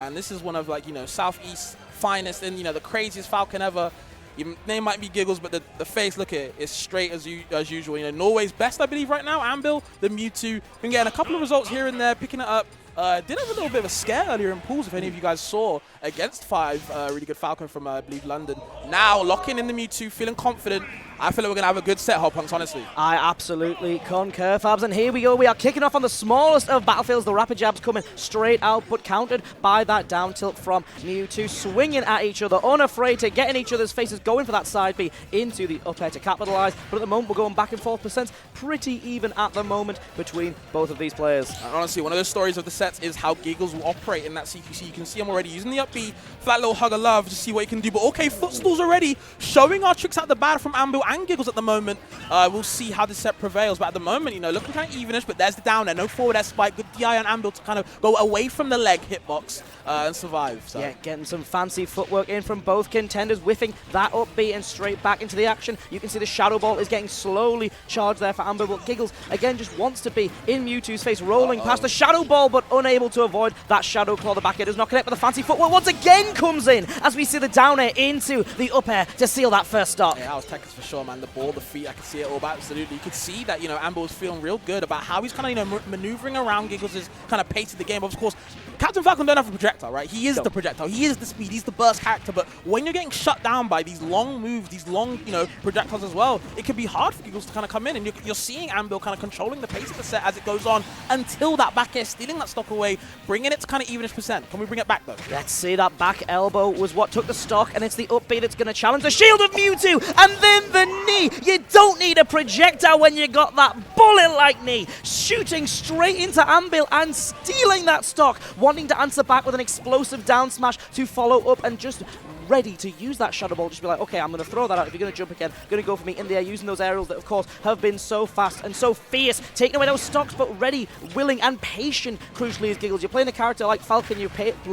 And this is one of, like, Southeast finest and, the craziest Falcon ever. Your name might be Gigglezz, but the face, look at it, it's straight as usual. Norway's best, I believe, right now. Anbil, the Mewtwo, been getting a couple of results here and there, picking it up. Did have a little bit of a scare earlier in pools, if any of you guys saw, against 5 really good Falcon from, I believe, London. Now, locking in the Mewtwo, feeling confident. I feel like we're going to have a good set, Hoppunks, honestly. I absolutely concur, Fabs. And here we go. We are kicking off on the smallest of battlefields. The rapid jabs coming straight out, but countered by that down tilt from Mewtwo, swinging at each other, unafraid to get in each other's faces, going for that side B into the up air to capitalize. But at the moment, we're going back and forth percent. Pretty even at the moment between both of these players. And honestly, one of the stories of the sets is how Gigglezz will operate in that CQC. You can see him already using the up B for that little hug of love to see what he can do. But okay, footstools already showing our tricks out the bag from Anbil and Gigglezz at the moment. We'll see how this set prevails. But at the moment, looking kind of evenish, but there's the down there. No forward air spike. Good DI on Anbil to kind of go away from the leg hitbox and survive. So. Yeah, getting some fancy footwork in from both contenders, whiffing that up B and straight back into the action. You can see the Shadow Ball is getting slowly charged there for Anbil, but Gigglezz, again, just wants to be in Mewtwo's face, rolling past the Shadow Ball, but unable to avoid that Shadow Claw. The back air does not connect, but the fancy footwork once again comes in as we see the down air into the up air to seal that first stop. Yeah, that was Tekken's for sure, man. The ball, the feet, I could see it all, but absolutely. You could see that, Anbil was feeling real good about how he's kind of, maneuvering around Gigglezz' kind of pace of the game. Of course, Captain Falcon don't have a projectile, right? He is the projectile. He is the speed. He's the burst character. But when you're getting shut down by these long moves, these long, projectiles as well, it can be hard for Gigglezz to kind of come in. And you're seeing Anbil kind of controlling the pace of the set as it goes on until that back air, stealing that stock away, bringing it to kind of evenish percent. Can we bring it back, though? Let's see. That back elbow was what took the stock, and it's the up B that's going to challenge the shield of Mewtwo. And then the knee. You don't need a projectile when you got that bullet-like knee. Shooting straight into Anbil and stealing that stock, wanting to answer back with an explosive down smash to follow up and just ready to use that Shadow Ball. Just be like, okay, I'm going to throw that out. If you're going to jump again, going to go for me in the air, using those aerials that, of course, have been so fast and so fierce, taking away those stocks, but ready, willing, and patient, crucially, is Gigglezz. You're playing a character like Falcon, your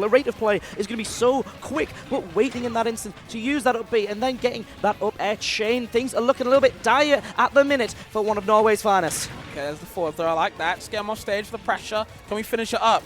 rate of play is going to be so quick, but waiting in that instant to use that up B and then getting that up air chain. Things are looking a little bit dire at the minute for one of Norway's finest. Okay, there's the forward throw. I like that. Just get him off stage for the pressure. Can we finish it up?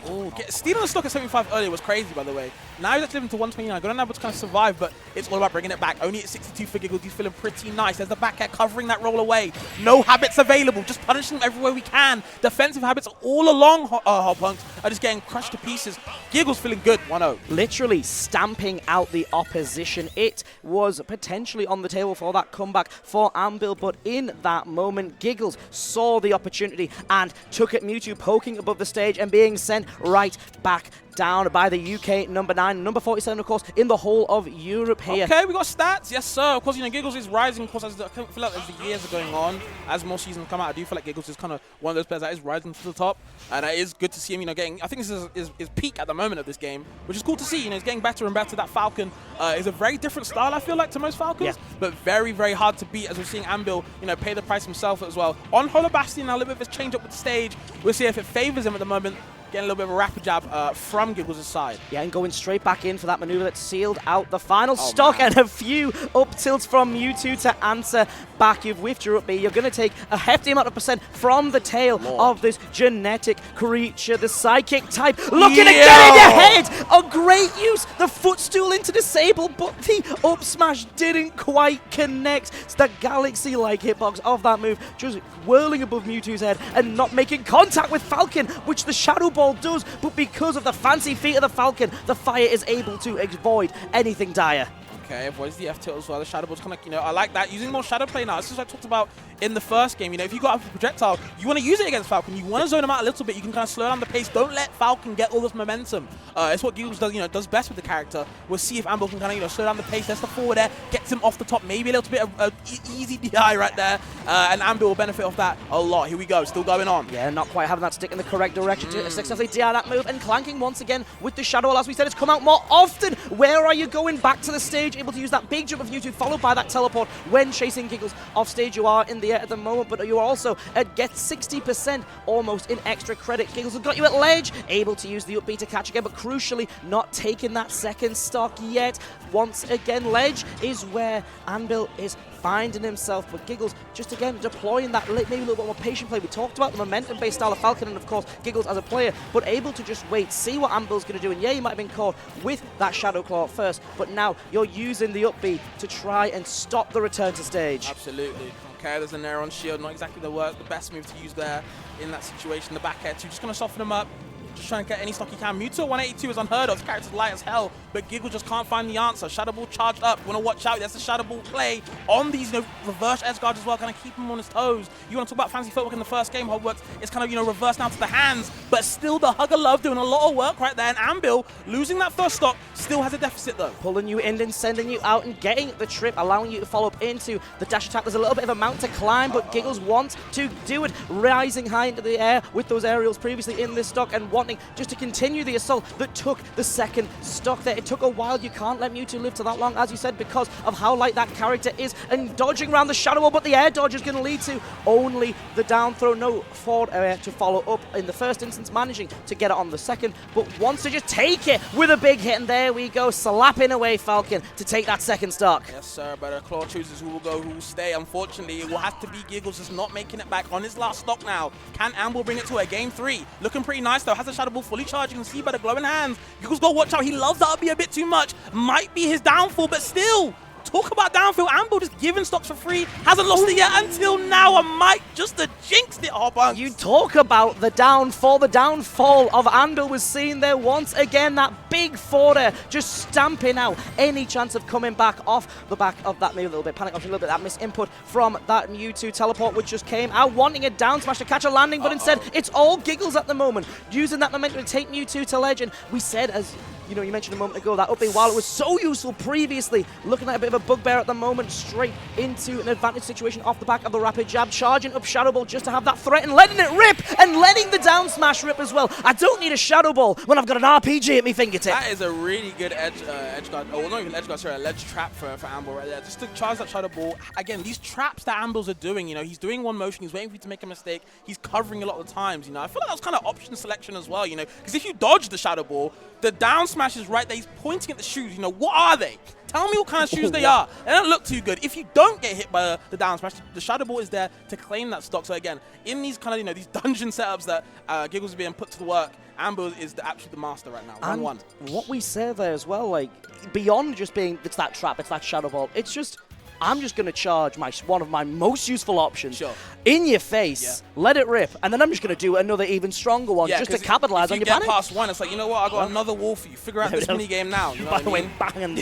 Oh, stealing the stock at 75 earlier was crazy, by the way. Now he's actually living to 129. Going to able to kind of survive, but it's all about bringing it back. Only at 62 for Gigglezz. He's feeling pretty nice. There's the back air covering that roll away. No habits available. Just punishing them everywhere we can. Defensive habits all along Hoppunks are just getting crushed to pieces. Gigglezz feeling good. 1-0. Literally stamping out the opposition. It was potentially on the table for that comeback for Anbil, but in that moment, Gigglezz saw the opportunity and took it. Mewtwo poking above the stage and being sent right back down by the UK number 9, number 47, of course, in the whole of Europe here. Okay, we got stats. Yes, sir. Of course, Gigglezz is rising. Of course, I feel like as the years are going on, as more seasons come out, I do feel like Gigglezz is kind of one of those players that is rising to the top. And it is good to see him, getting, I think this is his peak at the moment of this game, which is cool to see. He's getting better and better. That Falcon is a very different style, I feel like, to most Falcons, but very, very hard to beat, as we're seeing Anbil, pay the price himself as well. On Holo Bastion, now a little bit of a change up with the stage. We'll see if it favors him at the moment. Getting a little bit of a rapid jab from Gigglezz' side. Yeah, and going straight back in for that maneuver that sealed out the final stock, and a few up tilts from Mewtwo to answer back. You've whiffed your up B. You're going to take a hefty amount of percent from the tail of this genetic creature, the sidekick type. Looking to get in your head! A great use. The footstool into disable, but the up smash didn't quite connect. It's the galaxy-like hitbox of that move, just whirling above Mewtwo's head and not making contact with Falcon, which the Shadow Ball does, but because of the fancy feet of the Falcon, the fire is able to avoid anything dire. Okay, avoids the F tilt as well. The Shadow Ball's kind of, I like that. Using more Shadow play now. This is what I talked about in the first game. If you got up a projectile, you want to use it against Falcon. You want to zone him out a little bit. You can kind of slow down the pace. Don't let Falcon get all this momentum. It's what Gigglezz does, does best with the character. We'll see if Anbil can kind of, slow down the pace. There's the forward air, gets him off the top. Maybe a little bit of easy DI right there. And Anbil will benefit off that a lot. Here we go. Still going on. Yeah, not quite having that stick in the correct direction to successfully DI that move, and clanking once again with the Shadow Ball. As we said, it's come out more often. Where are you going? Back to the stage, able to use that big jump of Mewtwo, followed by that teleport when chasing Gigglezz off stage. You are in the the air at the moment, but you also get 60% almost in extra credit. Gigglezz has got you at ledge, able to use the up B to catch again, but crucially not taking that second stock yet. Once again, ledge is where Anbil is finding himself, but Gigglezz just again deploying that maybe a little bit more patient play. We talked about the momentum-based style of Falcon and of course Gigglezz as a player, but able to just wait, see what Anbil's going to do, and yeah, you might have been caught with that Shadow Claw at first, but now you're using the up B to try and stop the return to stage. Absolutely. Okay, there's a Nair on shield, not exactly the best move to use there in that situation. The back air too, just going to soften him up. Just trying to get any stock he can. Mewtwo 182 is unheard of. This character's light as hell, but Gigglezz just can't find the answer. Shadow Ball charged up. You want to watch out. That's the Shadow Ball play on these, reverse edge guards as well, kind of keep him on his toes. You want to talk about fancy footwork in the first game. Hogwarts is kind of, reversed down to the hands, but still the Hug of Love doing a lot of work right there. And Anbil, losing that first stock, still has a deficit though. Pulling you in and sending you out and getting the trip, allowing you to follow up into the dash attack. There's a little bit of a mount to climb, but Gigglezz wants to do it, rising high into the air with those aerials previously in this stock and wanting just to continue the assault that took the second stock there. It took a while. You can't let Mewtwo live to that long, as you said, because of how light that character is and dodging around the Shadow Ball, but the air dodge is going to lead to only the down throw. No forward air to follow up in the first instance, managing to get it on the second, but wants to just take it with a big hit, and there we go, slapping away Falcon to take that second stock. Yes, sir, but Claw chooses who will go, who will stay. Unfortunately, it will have to be Gigglezz, just not making it back on his last stock now. Can Anbil bring it to a game 3? Looking pretty nice though, has the Shadow Ball fully charged. You can see by the glowing hands. Gigglezz got to watch out. He loves that be a bit too much. Might be his downfall, but still. Talk about downfield. Anbil just giving stocks for free. Hasn't lost it yet until now. And might just have jinxed it, Hobunks. You talk about the downfall. The downfall of Anbil was seen there once again. That big forward air just stamping out any chance of coming back off the back of that, maybe a little bit panic option, a little bit that misinput from that Mewtwo teleport, which just came out, wanting a down smash to catch a landing, but instead it's all Gigglezz at the moment, using that momentum to take Mewtwo to ledge. And we said, as you mentioned a moment ago, that up B, while it was so useful previously, looking at a bit of a bugbear at the moment, straight into an advantage situation off the back of the rapid jab, charging up Shadow Ball just to have that threat and letting it rip and letting the down smash rip as well. I don't need a Shadow Ball when I've got an RPG at my fingertip. That is a really good edge guard, oh, not even edge guard, sorry, a ledge trap for Anbil right there. Just to charge that Shadow Ball. Again, these traps that Anbil's are doing, he's doing one motion, he's waiting for you to make a mistake, he's covering a lot of the times, I feel like that was kind of option selection as well, because if you dodge the Shadow Ball, the down smash is right there, he's pointing at the shoes, what are they? Tell me what kind of shoes they are. They don't look too good. If you don't get hit by the down smash, the Shadow Ball is there to claim that stock. So again, in these kind of, these dungeon setups that Gigglezz is being put to the work, Anbil is actually the master right now. 1-1. What we say there as well, beyond just being, it's that trap, it's that Shadow Ball, it's just, I'm just going to charge one of my most useful options in your face, let it rip, and then I'm just going to do another even stronger one just to capitalize on your panic. If you get past one, it's like, you know what, I got another wall for you. Figure out this mini game now. By the way, bang.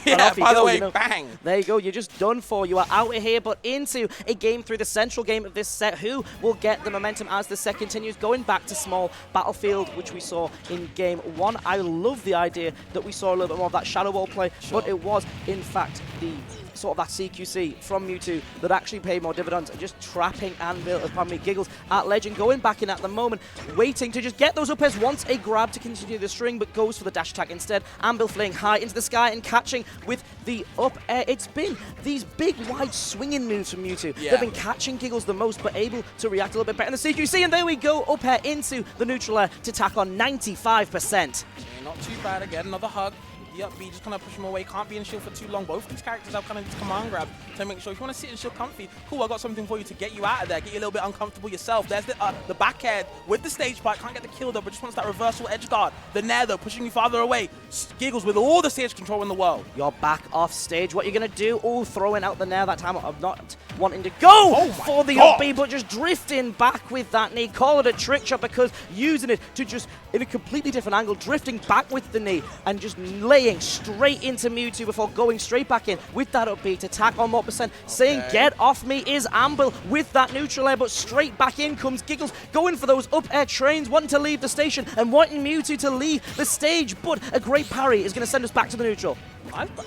Bang. There you go, you're just done for. You are out of here, but into a game 3, the central game of this set. Who will get the momentum as the set continues? Going back to small battlefield, which we saw in game 1. I love the idea that we saw a little bit more of that Shadow Ball play, but it was, in fact, the sort of that CQC from Mewtwo that actually paid more dividends, and just trapping Gigglezz at ledge and going back in at the moment, waiting to just get those up airs, wants a grab to continue the string, but goes for the dash attack instead. Anbil flying high into the sky and catching with the up air. It's been these big, wide swinging moves from Mewtwo that have been catching Gigglezz the most, but able to react a little bit better in the CQC, and there we go, up air into the neutral air to tack on 95%. Not too bad again, another hug. The up B, just kind of push him away, can't be in shield for too long. Both of these characters have kind of this command grab to make sure if you want to sit in shield comfy, cool, I got something for you to get you out of there, get you a little bit uncomfortable yourself. There's the back head with the stage part, can't get the kill though, but just wants that reversal edge guard. The Nair though, pushing you farther away. Gigglezz with all the stage control in the world. You're back off stage. What you're going to do? Oh, throwing out the Nair that time of not wanting to go for the up B, but just drifting back with that knee. Call it a trick shot because using it to just, in a completely different angle, drifting back with the knee and just laying straight into Mewtwo before going straight back in with that up B to tack on more percent. Saying, get off me is Anbil with that neutral air, but straight back in comes Gigglezz, going for those up air trains, wanting to leave the station and wanting Mewtwo to leave the stage, but a great parry is going to send us back to the neutral.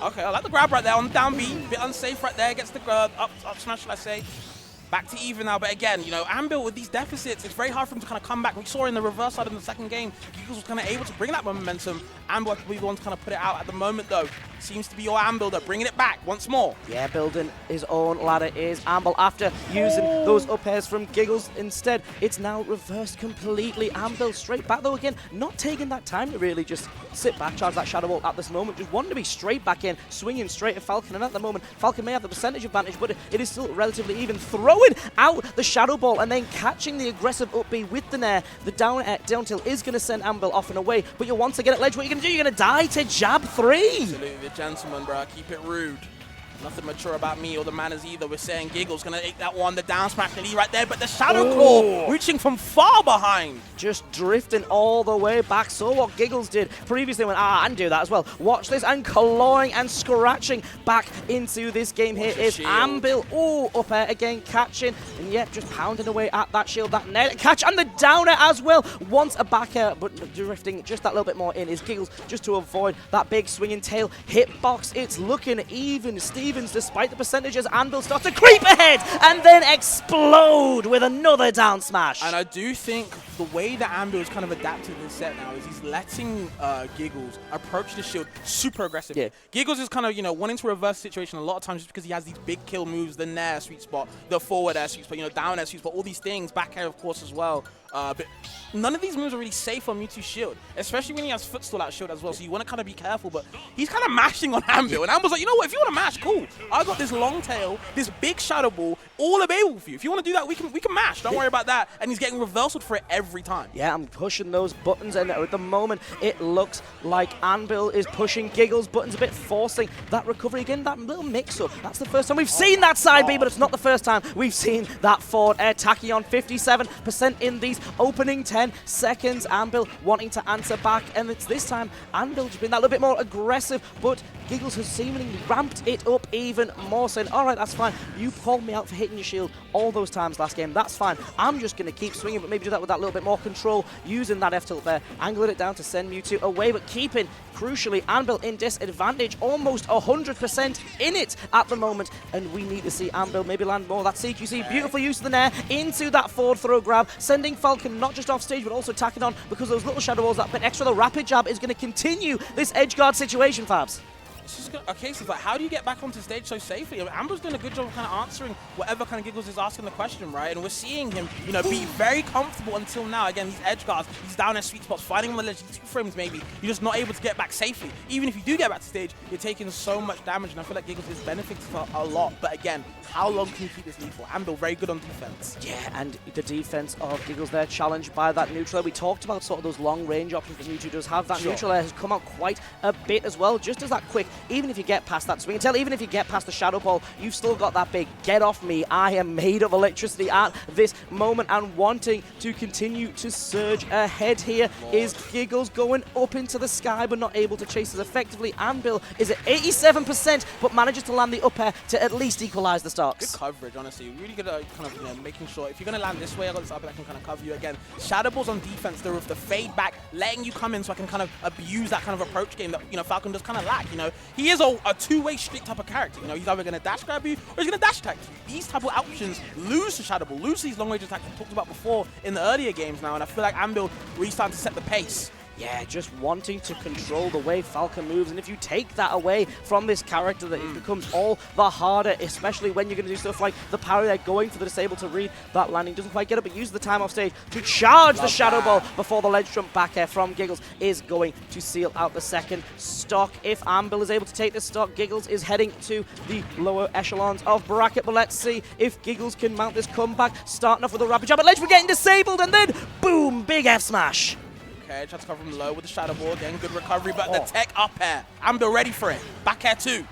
Okay, I like the grab right there on the down B, a bit unsafe right there, gets the up smash, should I say. back to even now. But again, you know, Anbil with these deficits, it's very hard for him to kind of come back. We saw in the reverse side in the second game, Gigglezz was kind of able to bring that momentum. Anbil will be the one to kind of put it out at the moment, though. Seems to be your Anbil, though, bringing it back once more. Yeah, building his own ladder is Anbil after using those up airs from Gigglezz. Instead, it's now reversed completely. Anbil straight back, though, again, not taking that time to really just sit back, charge that Shadow Ball at this moment. Just wanting to be straight back in, swinging straight at Falcon. And at the moment, Falcon may have the percentage advantage, but it is still relatively even. Throwing out the Shadow Ball and then catching the aggressive up B with the Nair. The down tilt is going to send Anbil off and away, but you'll once again at ledge, what are you going to do? You're going to die to jab 3. Absolutely, the gentleman, bro. Keep it rude. Nothing mature about me or the manners either. We're saying Gigglezz gonna take that one, the down smash the lead right there, but the Shadow Claw reaching from far behind. Just drifting all the way back. So what Gigglezz did previously went, I can do that as well. Watch this, and clawing and scratching back into this game. Here is Anbil. Oh, up air again, catching, and yep, just pounding away at that shield, that net catch, and the downer as well. Wants a back air, but drifting just that little bit more in is Gigglezz just to avoid that big swinging tail hitbox. It's looking even. Stevens, despite the percentages, Anbil starts to creep ahead and then explode with another down smash. And I do think the way that Anbil is kind of adapted in this set now is he's letting Gigglezz approach the shield super aggressively. Yeah. Gigglezz is kind of, you know, wanting to reverse the situation a lot of times just because he has these big kill moves, the Nair sweet spot, the forward air sweet spot, you know, down air sweet spot, all these things, back air of course as well. But none of these moves are really safe on Mewtwo's shield, especially when he has footstool out shield as well, so you want to kind of be careful, but he's kind of mashing on Anbil, and Anbil's like, you know what, if you want to mash, cool. I got this long tail, this big Shadow Ball, all available for you. If you want to do that, we can mash, don't worry about that, and he's getting reversaled for it every time. Yeah, I'm pushing those buttons, and at the moment, it looks like Anbil is pushing Gigglezz buttons a bit, forcing that recovery again, that little mix-up. That's the first time we've seen that side B, but it's not the first time we've seen that forward air. Tachyon 57% in these opening 10 seconds. Anbil wanting to answer back, and it's this time Anbil just been that little bit more aggressive, but Gigglezz has seemingly ramped it up even more, saying, all right, that's fine. You called me out for hitting your shield all those times last game. That's fine. I'm just going to keep swinging, but maybe do that with that little bit more control, using that F-tilt there, angling it down to send Mewtwo away, but keeping, crucially, Anbil in disadvantage, almost 100% in it at the moment, and we need to see Anbil maybe land more of that CQC. Beautiful use of the Nair into that forward throw grab, sending Falcon not just off stage, but also tacking on, because those little Shadow Balls, that bit extra, the rapid jab is going to continue this edge guard situation, Fabs. It's just a case of like, how do you get back onto stage so safely? I mean, Amber's doing a good job of kind of answering whatever kind of Gigglezz is asking the question, right? And we're seeing him, you know, be very comfortable until now. Again, these edge guards, these down air sweet spots, fighting him on the ledge, 2 frames maybe. You're just not able to get back safely. Even if you do get back to stage, you're taking so much damage, and I feel like Gigglezz is benefiting a lot. But again, how long can you keep this lead for? Amber very good on defense. Yeah, and the defense of Gigglezz there, challenged by that neutral air. We talked about sort of those long range options that Mewtwo does have. That neutral air has come out quite a bit as well, just as that quick. Even if you get past that swing and tail, even if you get past the Shadow Ball, you've still got that big get off me, I am made of electricity at this moment, and wanting to continue to surge ahead here is Gigglezz, going up into the sky but not able to chase as effectively. Anbil is at 87% but manages to land the up air to at least equalize the stocks. Good coverage, honestly. Really good at kind of, you know, making sure if you're going to land this way, I got this up and I can kind of cover you again. Shadow Balls on defense, they're with the fade back, letting you come in so I can kind of abuse that kind of approach game that, you know, Falcon does kind of lack. You know, he is a two-way street type of character. You know, he's either going to dash grab you or he's going to dash attack you. These type of options lose to Shadow Ball, lose these long range attacks we talked about before in the earlier games now, and I feel like Anbil really starting to set the pace. Yeah, just wanting to control the way Falcon moves, and if you take that away from this character, that it becomes all the harder, especially when you're going to do stuff like the parry there, going for the disable to read that landing. Doesn't quite get it, but use the time off stage to charge the Shadow Ball before the ledge jump back air from Gigglezz is going to seal out the second stock. If Anbil is able to take this stock, Gigglezz is heading to the lower echelons of bracket, but let's see if Gigglezz can mount this comeback, starting off with a rapid jab, but ledge we're getting disabled, and then boom, big F smash. Okay, tries to cover him low with the Shadow Ball. Again, good recovery, but the tech up air. Anbil ready for it. Back air too.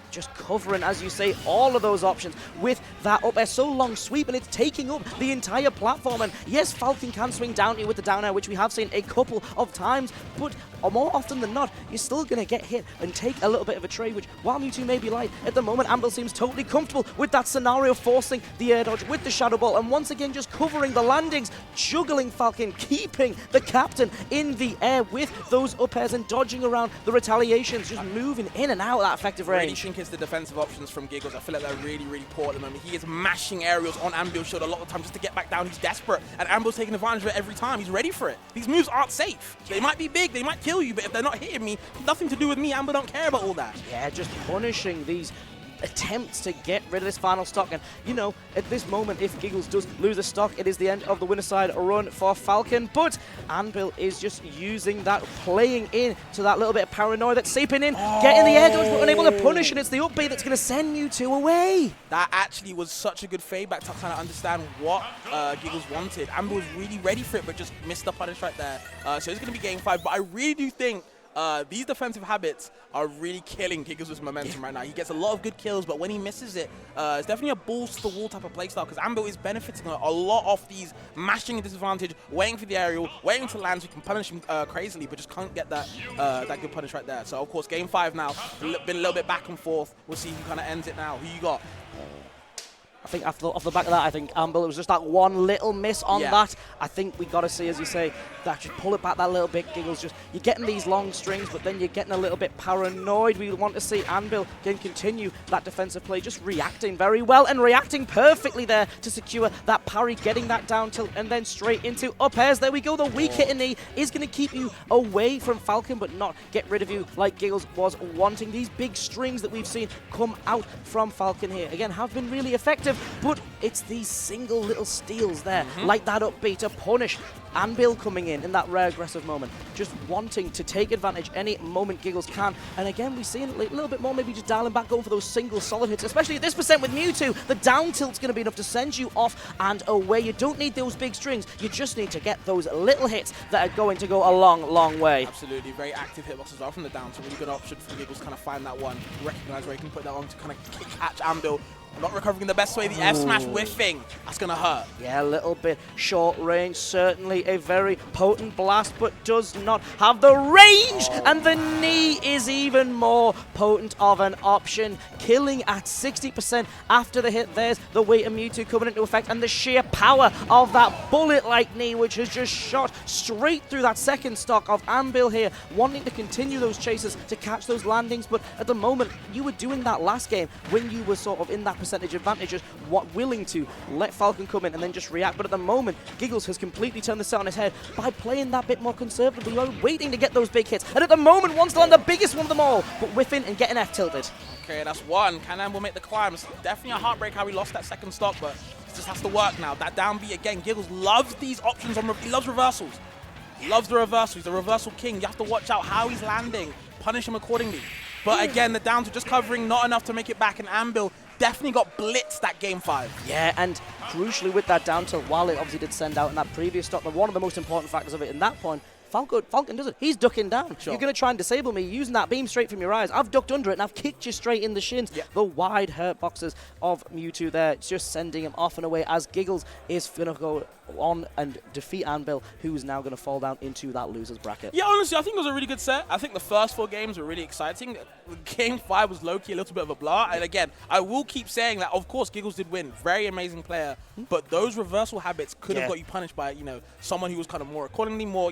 Just covering, as you say, all of those options with that up air. So long sweep, and it's taking up the entire platform. And yes, Falcon can swing down here with the down air, which we have seen a couple of times, but or more often than not, you're still going to get hit and take a little bit of a trade, which while Mewtwo may be light, at the moment Anbil seems totally comfortable with that scenario, forcing the air dodge with the Shadow Ball, and once again just covering the landings, juggling Falcon, keeping the captain in the air with those up airs and dodging around the retaliations, just moving in and out of that effective range. I really think it's the defensive options from Gigglezz. I feel like they're really, really poor at the moment. He is mashing aerials on Anbil's shield a lot of the time just to get back down. He's desperate, and Anbil's taking advantage of it every time. He's ready for it. These moves aren't safe. They might be big, they might kill you, but if they're not hitting me, nothing to do with me. Anbil don't care about all that. Yeah, just punishing these attempts to get rid of this final stock, and you know, at this moment, if Gigglezz does lose a stock, it is the end of the winner side run for Falcon, but Anbil is just using that, playing in to that little bit of paranoia that's seeping in, getting the air dodge but unable to punish, and it's the up B that's going to send Mewtwo away. That actually was such a good fade back to kind of understand what Gigglezz wanted. Anbil was really ready for it, but just missed the punish right there. So it's going to be game 5, but I really do think these defensive habits are really killing Gigglezz's momentum right now. He gets a lot of good kills, but when he misses it, it's definitely a balls to the wall type of playstyle, because Anbil is benefiting a lot off these mashing a disadvantage, waiting for the aerial, waiting to land so he can punish him crazily, but just can't get that that good punish right there. So of course, game 5 now, been a little bit back and forth. We'll see who kind of ends it now. Who you got? I think off the back of that, I think Anbil, it was just that one little miss on that. I think we got to see, as you say, that just pull it back that little bit. Gigglezz, just you're getting these long strings, but then you're getting a little bit paranoid. We want to see Anbil can continue that defensive play, just reacting very well and reacting perfectly there to secure that parry, getting that down tilt, and then straight into up airs. There we go. The weak hitting knee is going to keep you away from Falcon, but not get rid of you like Gigglezz was wanting. These big strings that we've seen come out from Falcon here, again, have been really effective. But it's these single little steals there, like that up B to punish Anbil coming in that rare aggressive moment, just wanting to take advantage any moment Gigglezz can. And again, we see a little bit more, maybe just dialing back, going for those single solid hits, especially at this percent with Mewtwo. The down tilt's going to be enough to send you off and away. You don't need those big strings, you just need to get those little hits that are going to go a long, long way. Absolutely, very active hitbox as well from the down, so really good option for Gigglezz to kind of find that one, recognize where he can put that on to kind of catch Anbil. Not recovering the best way, the F smash whiffing. That's going to hurt. Yeah, a little bit short range. Certainly a very potent blast, but does not have the range. And the knee is even more potent of an option. Killing at 60% after the hit. There's the weight of Mewtwo coming into effect, and the sheer power of that bullet-like knee, which has just shot straight through that second stock of Anbil here, wanting to continue those chases to catch those landings. But at the moment, you were doing that last game when you were sort of in that percentage advantage, just willing to let Falcon come in and then just react. But at the moment, Gigglezz has completely turned this on his head by playing that bit more conservatively, waiting to get those big hits. And at the moment, wants to land the biggest one of them all, but whiffing and getting F tilted. Okay, that's one. Can Anbil make the climb? It's definitely a heartbreak how he lost that second stock, but it just has to work now. That down B again, Gigglezz loves these options. He loves reversals. He loves the reversal. He's a reversal king. You have to watch out how he's landing. Punish him accordingly. But again, the downs are just covering, not enough to make it back, and Anbil definitely got blitzed that game 5. Yeah, and crucially with that down tilt, while it obviously did send out in that previous stock, one of the most important factors of it in that point, Falcon does it. He's ducking down. Sure. You're going to try and disable me using that beam straight from your eyes. I've ducked under it and I've kicked you straight in the shins. Yep. The wide hurt boxes of Mewtwo there, just sending him off and away as Gigglezz is going to go on and defeat Anbil, who's now going to fall down into that loser's bracket. Yeah, honestly, I think it was a really good set. I think the first 4 games were really exciting. Game 5 was low-key a little bit of a blur. And again, I will keep saying that, of course, Gigglezz did win. Very amazing player. But those reversal habits could have got you punished by, someone who was kind of more accordingly, more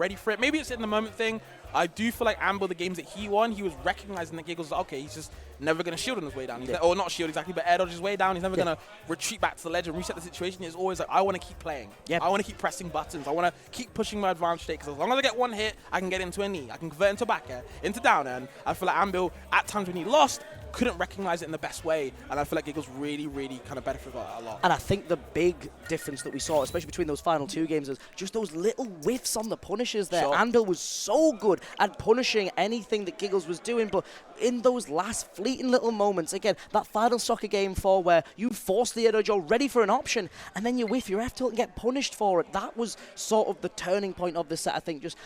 ready for it. Maybe it's in the moment thing. I do feel like Anbil, the games that he won, he was recognizing that Gigglezz was like, okay, he's just never going to shield on his way down. Or not shield exactly, but air dodge his way down. He's never going to retreat back to the ledge and reset the situation. It's always like, I want to keep playing. I want to keep pressing buttons. I want to keep pushing my advantage state, because as long as I get one hit, I can get into a knee. I can convert into back air, into down air. And I feel like Anbil, at times when he lost, couldn't recognize it in the best way, and I feel like Gigglezz really, really kind of benefited from that a lot. And I think the big difference that we saw, especially between those final 2 games, is just those little whiffs on the punishes there. Sure. Anbil was so good at punishing anything that Gigglezz was doing, but in those last fleeting little moments, again, that final soccer game 4 where you force the air dodge, you're ready for an option, and then you whiff your F tilt and get punished for it. That was sort of the turning point of the set, I think, just